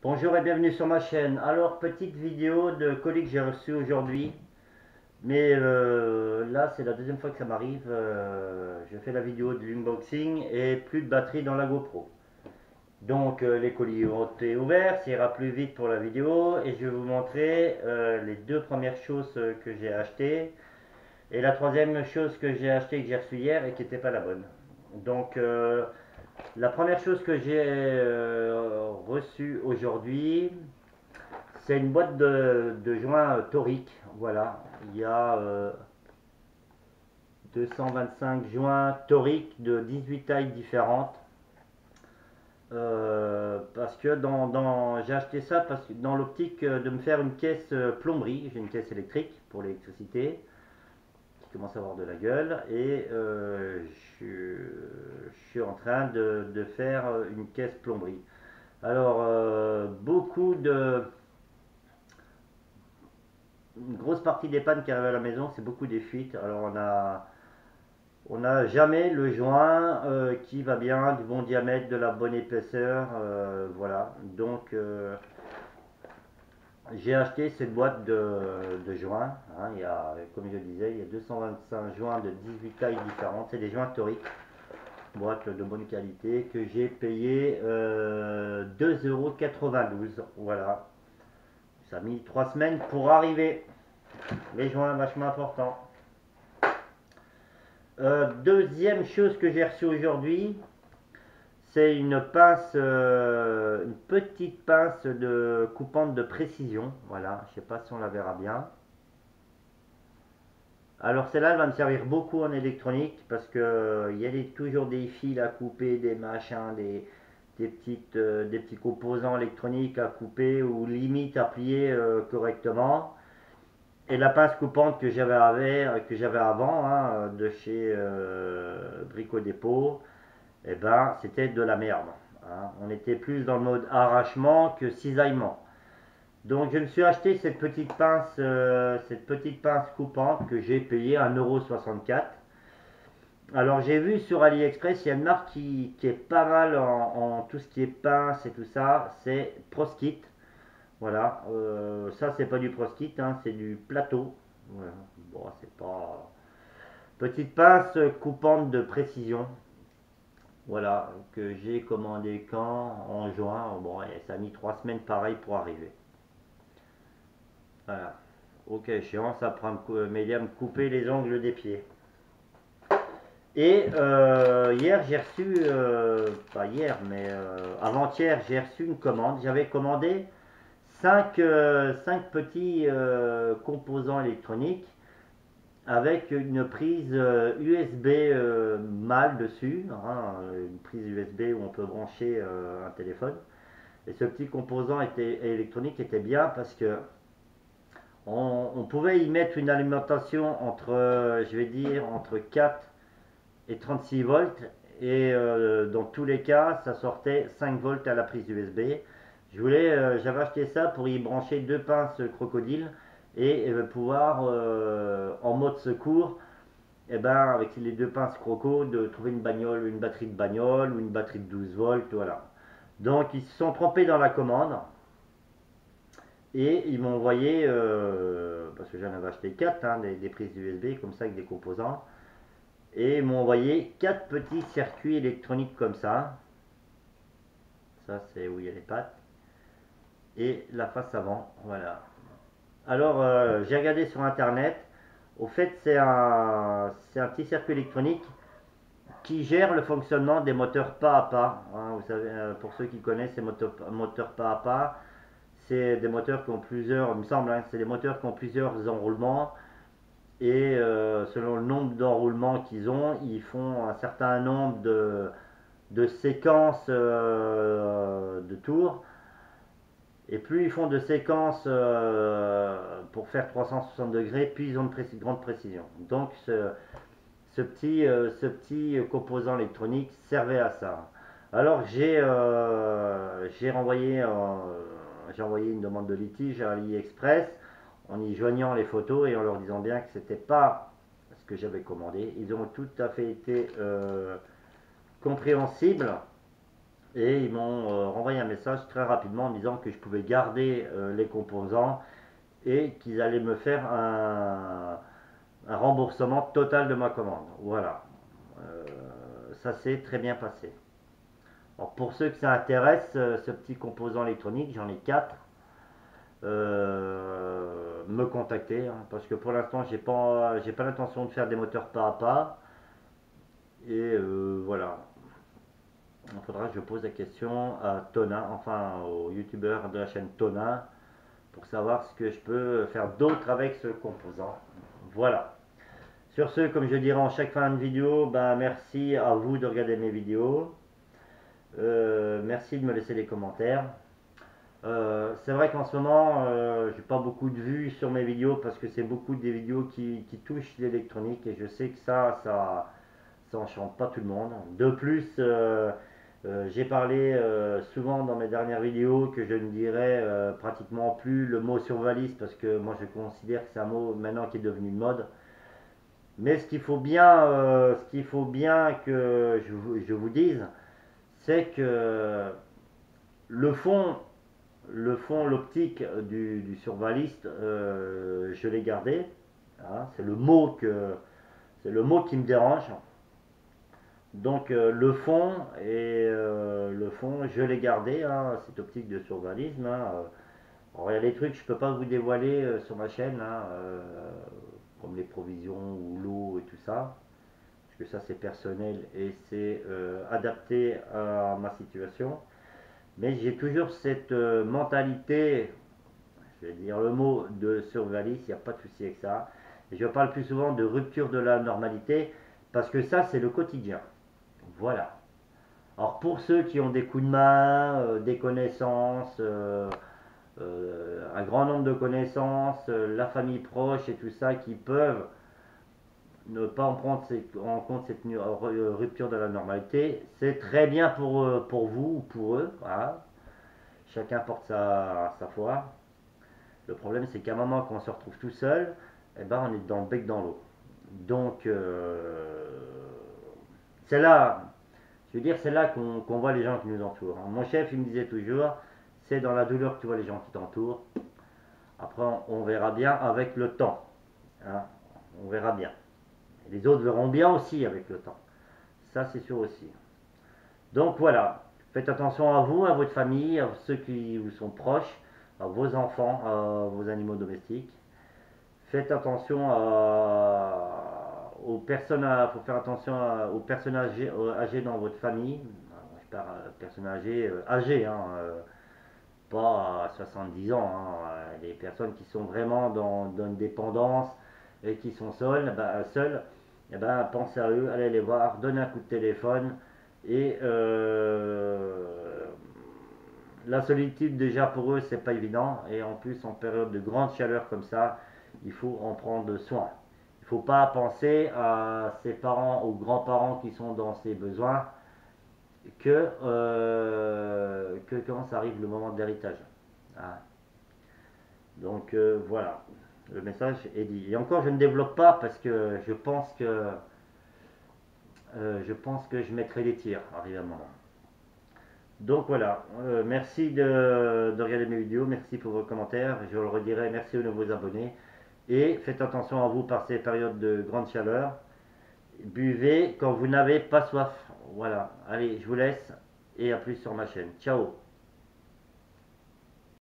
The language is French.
Bonjour et bienvenue sur ma chaîne. Alors, petite vidéo de colis que j'ai reçu aujourd'hui. Mais là, c'est la deuxième fois que ça m'arrive. Je fais la vidéo de l'unboxing et plus de batterie dans la GoPro. Donc, les colis ont été ouverts. Ça ira plus vite pour la vidéo. Et je vais vous montrer les deux premières choses que j'ai achetées. Et la troisième chose que j'ai achetée, que j'ai reçue hier et qui n'était pas la bonne. Donc, la première chose que j'ai reçue aujourd'hui, c'est une boîte de joints toriques. Voilà, il y a 225 joints toriques de 18 tailles différentes. Parce que j'ai acheté ça parce que dans l'optique de me faire une caisse plomberie. J'ai une caisse électrique pour l'électricité qui commence à avoir de la gueule. Et je suis en train de faire une caisse plomberie. Alors, une grosse partie des pannes qui arrivent à la maison, c'est beaucoup des fuites. Alors, on n'a jamais le joint qui va bien, du bon diamètre, de la bonne épaisseur. Voilà. Donc, j'ai acheté cette boîte de joints. Hein. Comme je le disais, il y a 225 joints de 18 tailles différentes. C'est des joints toriques. Boîte de bonne qualité que j'ai payé 2,92 €. Voilà. Ça a mis 3 semaines pour arriver. Les joints, vachement important. Deuxième chose que j'ai reçue aujourd'hui, c'est une pince, une petite pince de coupante de précision. Voilà, je sais pas si on la verra bien. Alors celle-là, elle va me servir beaucoup en électronique parce que il y a toujours des fils à couper, des machins, des petits composants électroniques à couper ou limite à plier correctement. Et la pince coupante que j'avais avant, hein, de chez Brico Dépôt, eh ben, c'était de la merde. Hein. On était plus dans le mode arrachement que cisaillement. Donc je me suis acheté cette petite pince coupante que j'ai payée 1,64 €. Alors j'ai vu sur AliExpress, il y a une marque qui est pas mal en tout ce qui est pince et tout ça, c'est Proskit. Voilà, ça c'est pas du Proskit, hein, c'est du plateau. Voilà. Bon, c'est pas. Petite pince coupante de précision. Voilà, que j'ai commandé quand en juin. Bon, et ça a mis 3 semaines pareil pour arriver. Voilà. Ok, échéant, ça prend m'aider à me couper les ongles des pieds. Et hier, j'ai reçu, pas hier, mais avant-hier, j'ai reçu une commande. J'avais commandé 5 petits composants électroniques avec une prise USB mâle dessus, hein, une prise USB où on peut brancher un téléphone. Et ce petit composant électronique était bien parce que on pouvait y mettre une alimentation entre, je vais dire, entre 4 et 36 volts. Et dans tous les cas, ça sortait 5 volts à la prise USB. J'avais acheté ça pour y brancher deux pinces crocodile et pouvoir, en mode secours, et ben, avec les deux pinces croco, de trouver une batterie de bagnole ou une batterie de 12 volts, voilà. Donc ils se sont trompés dans la commande et ils m'ont envoyé, parce que j'en avais acheté 4, hein, des prises USB comme ça avec des composants, et ils m'ont envoyé 4 petits circuits électroniques comme ça. Ça c'est où il y a les pattes et la face avant, voilà. Alors j'ai regardé sur internet. Au fait, c'est un petit circuit électronique qui gère le fonctionnement des moteurs pas à pas. Hein. Vous savez, pour ceux qui connaissent ces moteurs pas à pas, c'est des moteurs qui ont plusieurs, il me semble, hein, c'est des moteurs qui ont plusieurs enroulements. Et selon le nombre d'enroulements qu'ils ont, ils font un certain nombre de séquences de tours. Et plus ils font de séquences pour faire 360 degrés, plus ils ont de grande précision. Donc ce petit composant électronique servait à ça. Alors j'ai envoyé une demande de litige à AliExpress en y joignant les photos et en leur disant bien que c'était pas ce que j'avais commandé. Ils ont tout à fait été compréhensibles Et ils m'ont renvoyé un message très rapidement en me disant que je pouvais garder les composants et qu'ils allaient me faire un remboursement total de ma commande. Voilà. Euh, Ça s'est très bien passé. Alors pour ceux que ça intéresse, ce petit composant électronique, j'en ai 4. Me contacter, hein, parce que pour l'instant j'ai pas l'intention de faire des moteurs pas à pas. Et voilà. Il faudra que je pose la question à Tona, enfin au youtubeur de la chaîne Tona, pour savoir ce que je peux faire d'autre avec ce composant. Voilà. Sur ce, comme je dirais en chaque fin de vidéo, ben merci à vous de regarder mes vidéos. Merci de me laisser des commentaires. C'est vrai qu'en ce moment, j'ai pas beaucoup de vues sur mes vidéos parce que c'est beaucoup des vidéos qui touchent l'électronique et je sais que ça enchante pas tout le monde. De plus, j'ai parlé souvent dans mes dernières vidéos que je ne dirais pratiquement plus le mot survalise parce que moi je considère que c'est un mot maintenant qui est devenu une mode. Mais ce qu'il faut bien que je vous dise, c'est que le fond, l'optique du survaliste, je l'ai gardé. Hein, c'est le mot qui me dérange. Donc le fond, je l'ai gardé, hein, cette optique de survalisme. Hein. Alors, il y a des trucs que je peux pas vous dévoiler sur ma chaîne, hein, comme les provisions ou l'eau et tout ça, parce que ça c'est personnel et c'est adapté à ma situation. Mais j'ai toujours cette mentalité, je vais dire le mot de survaliste, il n'y a pas de souci avec ça. Et je parle plus souvent de rupture de la normalité, parce que ça c'est le quotidien. Voilà. Alors pour ceux qui ont des coups de main, des connaissances, un grand nombre de connaissances, la famille proche et tout ça, qui peuvent ne pas en prendre en compte cette rupture de la normalité, c'est très bien pour vous ou pour eux. Voilà. Chacun porte sa foi. Le problème, c'est qu'à un moment, quand on se retrouve tout seul, eh ben, on est dans le bec dans l'eau. Donc, c'est là, je veux dire, c'est là qu'on voit les gens qui nous entourent. Mon chef, il me disait toujours, c'est dans la douleur que tu vois les gens qui t'entourent. Après, on verra bien avec le temps. Hein. On verra bien. Et les autres verront bien aussi avec le temps. Ça, c'est sûr aussi. Donc voilà, faites attention à vous, à votre famille, à ceux qui vous sont proches, à vos enfants, à vos animaux domestiques. Faites attention aux personnes, faut faire attention aux personnes âgées dans votre famille. Je parle personnes âgées, hein, pas à 70 ans. Hein, les personnes qui sont vraiment dans une dépendance et qui sont seules, eh ben, pensez à eux, allez les voir, donnez un coup de téléphone. Et la solitude déjà pour eux c'est pas évident et en plus en période de grande chaleur comme ça il faut en prendre soin. Il ne faut pas penser à ses parents ou grands-parents qui sont dans ses besoins que quand ça arrive le moment de l'héritage. Ah. Donc voilà, le message est dit. Et encore je ne développe pas parce que je pense que je mettrai des tirs arrivé à un moment. Donc voilà, merci de regarder mes vidéos, merci pour vos commentaires, je le redirai, merci aux nouveaux abonnés. Et faites attention à vous par ces périodes de grande chaleur. Buvez quand vous n'avez pas soif. Voilà, allez, je vous laisse et à plus sur ma chaîne. Ciao.